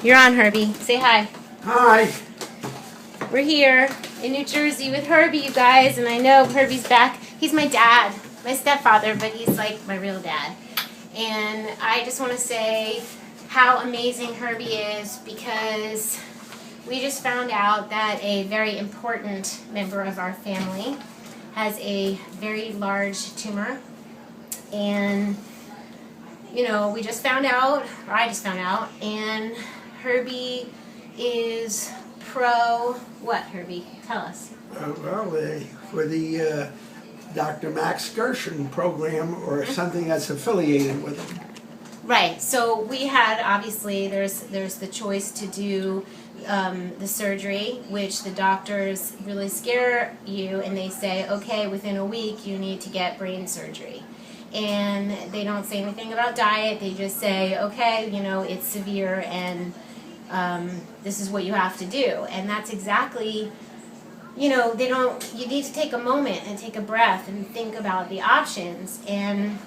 You're on, Herbie. Say hi. Hi. We're here in New Jersey with Herbie, you guys, and I know Herbie's back. He's my dad, my stepfather, but he's like my real dad. And I just want to say how amazing Herbie is, because we just found out that a very important member of our family has a very large tumor. And, you know, we just found out, or I just found out, and Herbie is pro what, Herbie? Tell us. For the Dr. Max Gershon program, or something that's affiliated with him. Right. So we had, obviously, there's the choice to do the surgery, which the doctors really scare you, and they say, okay, within a week you need to get brain surgery. And they don't say anything about diet. They just say, okay, you know, it's severe, and this is what you have to do. And that's exactly, you know, you need to take a moment and take a breath and think about the options. And,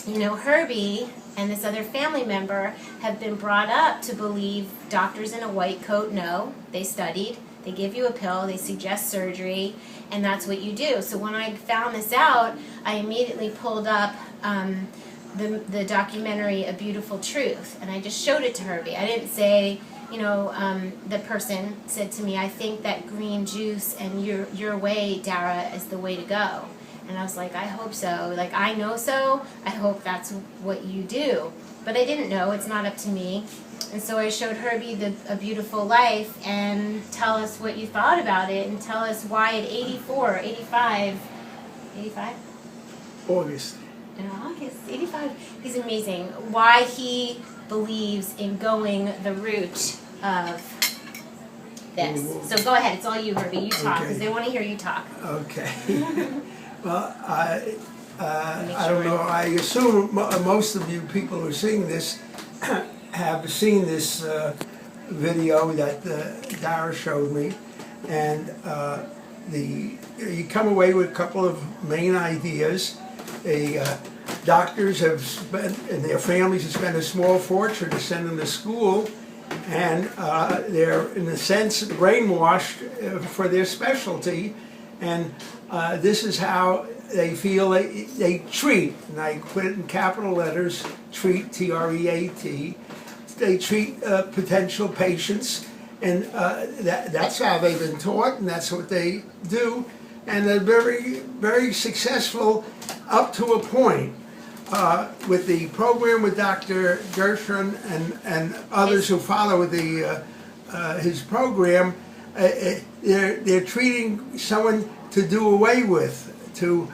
you know, Herbie and this other family member have been brought up to believe doctors in a white coat know. They studied, they give you a pill, they suggest surgery, and that's what you do. So when I found this out, I immediately pulled up the documentary A Beautiful Truth, and I just showed it to Herbie. I didn't say, you know, the person said to me, I think that green juice and your way, Dara, is the way to go. And I was like, I hope so. Like, I know so. I hope that's what you do. But I didn't know. It's not up to me. And so I showed Herbie A Beautiful Life, and tell us what you thought about it, and tell us why at 84, 85, August. In August, 85. He's amazing. Why he believes in going the route of this. So go ahead. It's all you, Herbie. You talk, because they want to hear you talk. Okay. Well, I don't know. I assume most of you people who are seeing this have seen this video that Dara showed me, and you come away with a couple of main ideas. Doctors have spent, and their families have spent a small fortune to send them to school, and they're, in a sense, brainwashed for their specialty, and this is how they feel they treat, and I put it in capital letters, treat, T-R-E-A-T. They treat potential patients, and that's how they've been taught, and that's what they do, and they're very, very successful up to a point. With the program with Dr. Gershon and others who follow his program, they're treating someone to do away with, to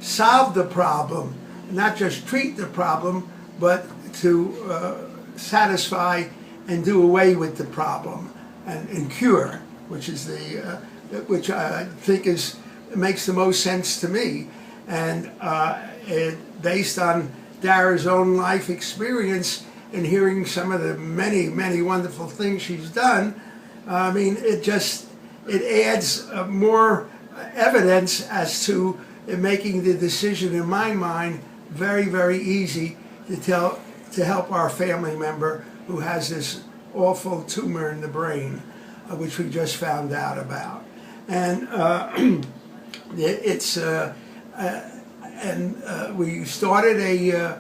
solve the problem, not just treat the problem, but to satisfy and do away with the problem and cure, which is which I think makes the most sense to me, and based on Dara's own life experience and hearing some of the many, many wonderful things she's done. I mean, it adds more evidence as to making the decision, in my mind, very, very easy to help our family member who has this awful tumor in the brain, which we just found out about. And we started a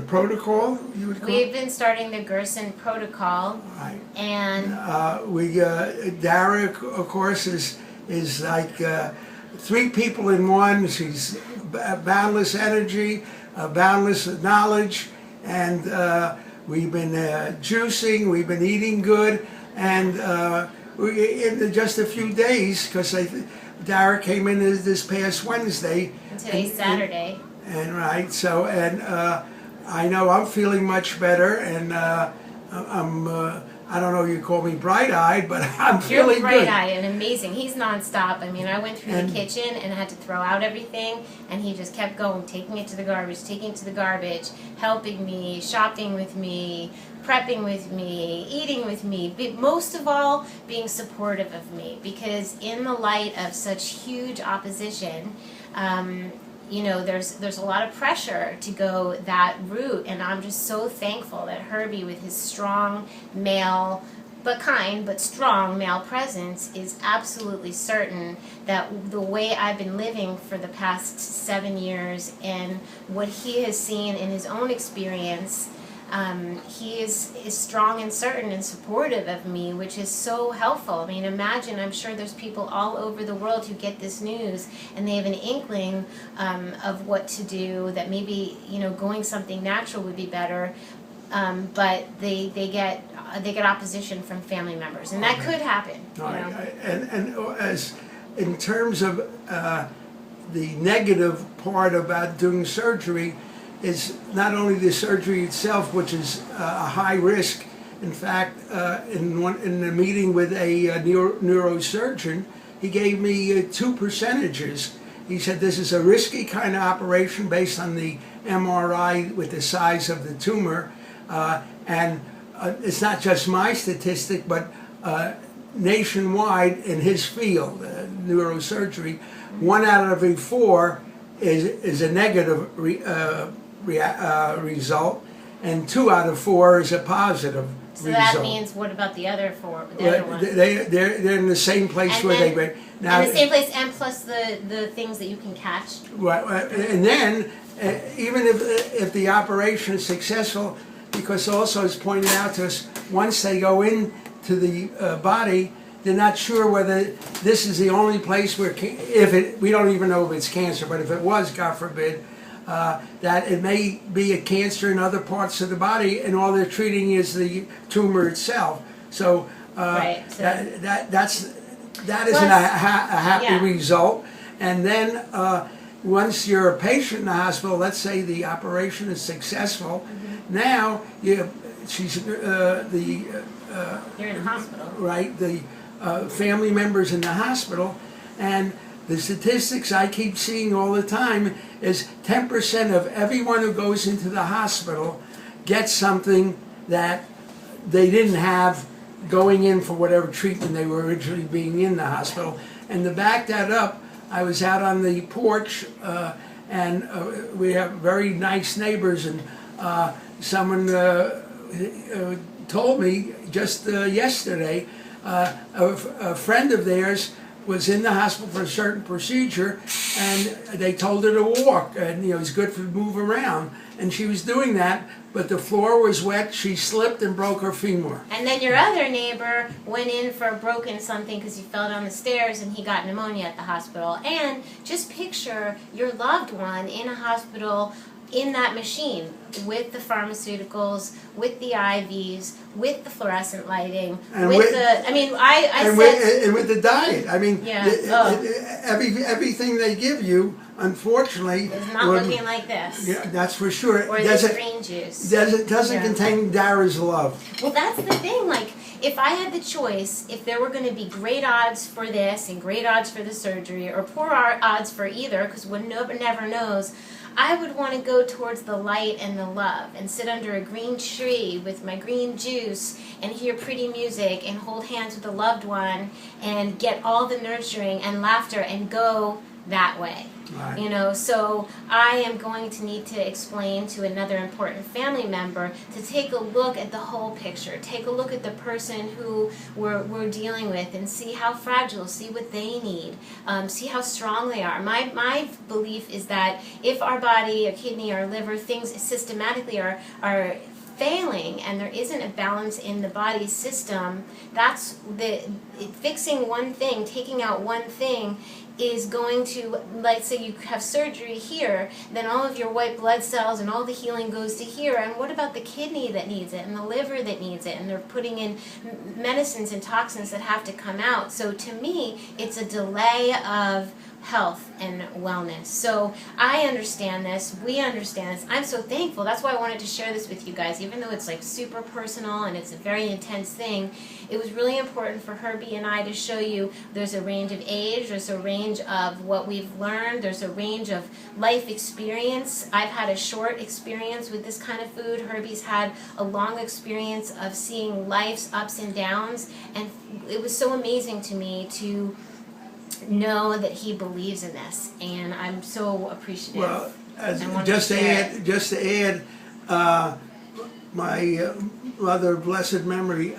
protocol, you would call it? We've been starting the Gerson protocol. Right. And Dara, of course, is like three people in one. She's boundless energy, boundless knowledge, and we've been juicing, we've been eating good, and in just a few days, because Dara came in this past Wednesday. And today's Saturday. And right, so, and I know I'm feeling much better, and I don't know, you call me bright-eyed, but I'm feeling good. You're bright-eyed and amazing. He's nonstop. I mean, I went through the kitchen and had to throw out everything, and he just kept going, taking it to the garbage, helping me, shopping with me, prepping with me, eating with me, but most of all, being supportive of me, because in the light of such huge opposition, you know, there's a lot of pressure to go that route, and I'm just so thankful that Herbie, with his strong male, but kind, but strong male presence, is absolutely certain that the way I've been living for the past 7 years and what he has seen in his own experience, he is strong and certain and supportive of me, which is so helpful. I mean, imagine, I'm sure there's people all over the world who get this news and they have an inkling of what to do, that maybe, you know, going something natural would be better, but they get opposition from family members, and that could happen. All You right. know? And as in terms of the negative part about doing surgery, is not only the surgery itself, which is a high risk. In fact, in a meeting with a neurosurgeon, he gave me 2 percentages. He said this is a risky kind of operation based on the MRI with the size of the tumor, and it's not just my statistic, but nationwide in his field, neurosurgery, 1 out of every 4 is a negative result, and 2 out of 4 is a positive So result. that means, what about the other 4? The other one? They're in the same place And where then- they now. And the same place, and plus the things that you can catch. Right, and then even if the operation is successful, because also it's pointed out to us, once they go into the body, they're not sure whether this is the only place where, we don't even know if it's cancer, but if it was, God forbid, that it may be a cancer in other parts of the body, and all they're treating is the tumor itself. So, Right, so- that isn't a happy Yeah. result. And then once you're a patient in the hospital, let's say the operation is successful, now she's You're in the hospital. right, the family members in the hospital, and the statistics I keep seeing all the time is 10% of everyone who goes into the hospital gets something that they didn't have going in for whatever treatment they were originally being in the hospital. And to back that up, I was out on the porch, and we have very nice neighbors, and someone told me just yesterday, a friend of theirs was in the hospital for a certain procedure, and they told her to walk, and it's good to move around, and she was doing that, but the floor was wet, she slipped and broke her femur. And then your other neighbor went in for a broken something because he fell down the stairs and he got pneumonia at the hospital. And just picture your loved one in a hospital in that machine with the pharmaceuticals, with the IVs, with the fluorescent lighting, And with with- the, I mean, I and said, with the diet, I mean, Yeah. Oh. everything they give you, unfortunately, it's not would- looking like this. yeah, that's for sure. Or Does this it- green juice. doesn't Yeah. contain DARA'S love. Well, that's the thing. Like, if I had the choice, if there were going to be great odds for this and great odds for the surgery, or poor odds for either, because one never knows, I would want to go towards the light and the love and sit under a green tree with my green juice and hear pretty music and hold hands with a loved one and get all the nurturing and laughter and go that way. Right. So I am going to need to explain to another important family member to take a look at the whole picture, take a look at the person who we're dealing with, and see how fragile, see what they need, see how strong they are. My belief is that if our body, our kidney, our liver, things systematically are failing and there isn't a balance in the body system, that's fixing one thing, taking out one thing is going to, like, say you have surgery here, then all of your white blood cells and all the healing goes to here, and what about the kidney that needs it and the liver that needs it, and they're putting in medicines and toxins that have to come out. So to me, it's a delay of health and wellness. So I understand this, we understand this. I'm so thankful. That's why I wanted to share this with you guys, even though it's like super personal and it's a very intense thing. It was really important for Herbie and I to show you there's a range of age, there's a range of what we've learned, there's a range of life experience. I've had a short experience with this kind of food. Herbie's had a long experience of seeing life's ups and downs, and it was so amazing to me to know that he believes in this, and I'm so appreciative. Well, And just to add, my mother, blessed memory,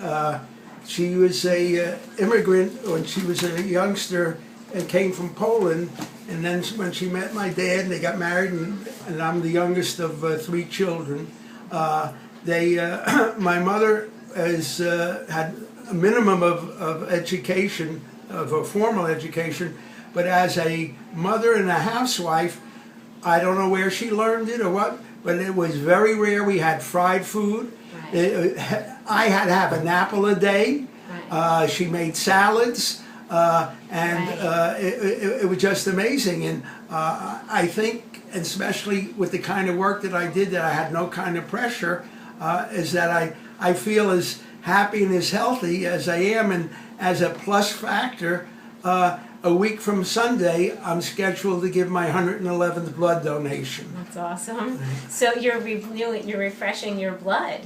she was a immigrant when she was a youngster and came from Poland. And then when she met my dad and they got married, and I'm the youngest of 3 children, my mother had a minimum of education, of a formal education, but as a mother and a housewife, I don't know where she learned it or what, but it was very rare we had fried food. Right. I had to have an apple a day. Right. She made salads, and Right. It was just amazing. And I think, especially with the kind of work that I did, that I had no kind of pressure, is that I feel as happy and as healthy as I am. And as a plus factor, a week from Sunday, I'm scheduled to give my 111th blood donation. That's awesome. So you're refreshing your blood,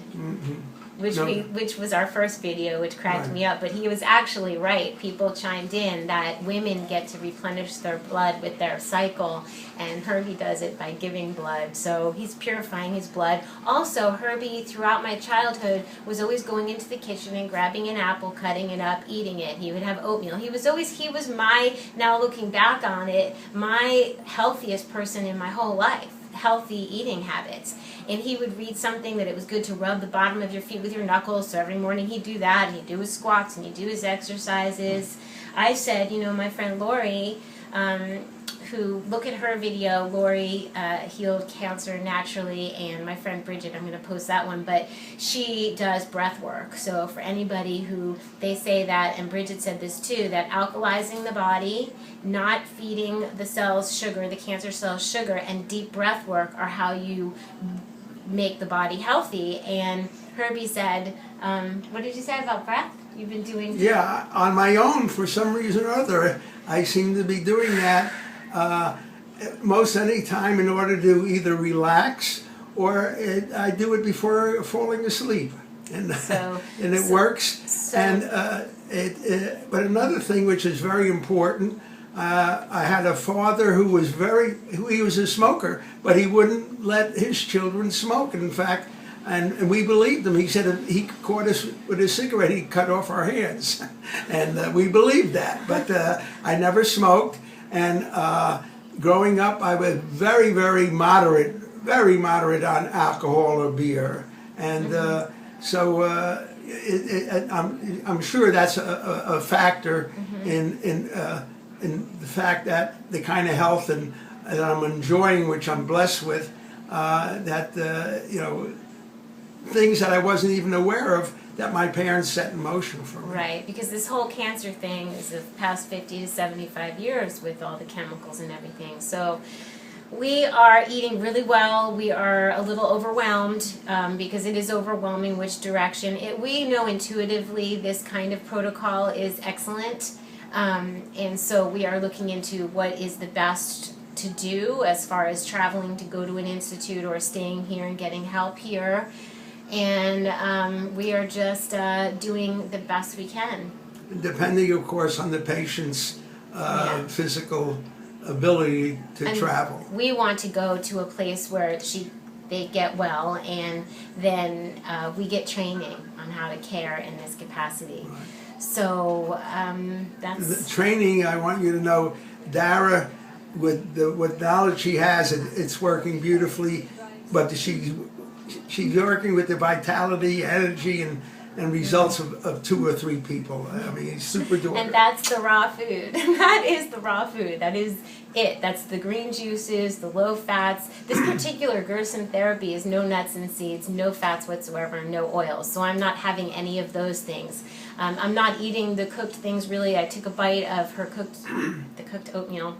which was our first video, which cracked me up. But he was actually right. People chimed in that women get to replenish their blood with their cycle, and Herbie does it by giving blood. So he's purifying his blood. Also, Herbie, throughout my childhood, was always going into the kitchen and grabbing an apple, cutting it up, eating it. He would have oatmeal. He was my, now looking back on it, my healthiest person in my whole life. Healthy eating habits. And he would read something that it was good to rub the bottom of your feet with your knuckles. So every morning he'd do that, and he'd do his squats, and he'd do his exercises. I said, my friend Lori, who, look at her video, Lori healed cancer naturally, and my friend Bridget, I'm going to post that one, but she does breath work. So for anybody who, they say that, and Bridget said this too, that alkalizing the body, not feeding the cells sugar, the cancer cells sugar, and deep breath work are how you make the body healthy. And Herbie said, what did you say about breath? You've been doing... Yeah, on my own, for some reason or other, I seem to be doing that most any time in order to either relax or I do it before falling asleep. And, and it works. But another thing which is very important, I had a father who he was a smoker, but he wouldn't let his children smoke. And in fact, and we believed him. He said if he caught us with a cigarette, he'd cut off our hands. And we believed that. But I never smoked. And growing up, I was very, very moderate on alcohol or beer. And I'm sure that's a factor in the fact that the kind of health that I'm enjoying, which I'm blessed with, things that I wasn't even aware of that my parents set in motion for me. Right, because this whole cancer thing is the past 50 to 75 years with all the chemicals and everything. So we are eating really well. We are a little overwhelmed because it is overwhelming which direction. We know intuitively this kind of protocol is excellent. And so we are looking into what is the best to do as far as traveling to go to an institute or staying here and getting help here. And we are just doing the best we can. Depending, of course, on the patient's physical ability to travel. We want to go to a place where they get well, and then we get training on how to care in this capacity. Right. So that's... The training, I want you to know, Dara, with what knowledge she has, it's working beautifully, but she's working with the vitality, energy, and results of 2 or 3 people. I mean, it's super duper. And that's the raw food. That is the raw food. That is it. That's the green juices, the low fats. This particular Gerson therapy is no nuts and seeds, no fats whatsoever, no oils. So I'm not having any of those things. I'm not eating the cooked things really. I took a bite of her cooked oatmeal.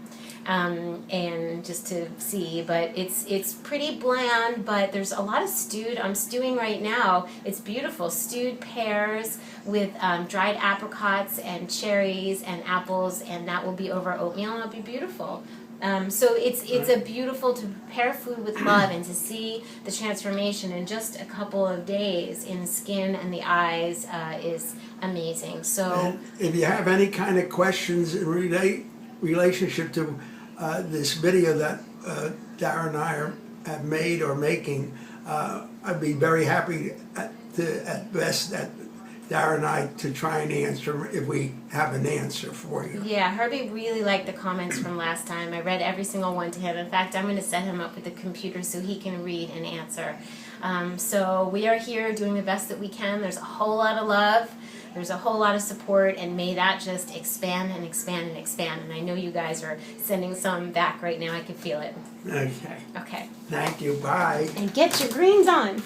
And just to see, but it's pretty bland, but there's a lot of stewed. I'm stewing right now. It's beautiful. Stewed pears with dried apricots and cherries and apples, and that will be over oatmeal, and it'll be beautiful. So it's a beautiful to prepare food with love and to see the transformation in just a couple of days in skin and the eyes is amazing. So and if you have any kind of questions relationship to this video that Dara and I have made or making, I'd be very happy at best that Dara and I to try and answer if we have an answer for you. Yeah, Herbie really liked the comments from last time. I read every single one to him. In fact, I'm going to set him up with a computer so he can read and answer. So we are here doing the best that we can. There's a whole lot of love. There's a whole lot of support, and may that just expand and expand and expand. And I know you guys are sending some back right now. I can feel it. Okay. Okay. Thank you. Bye. And get your greens on.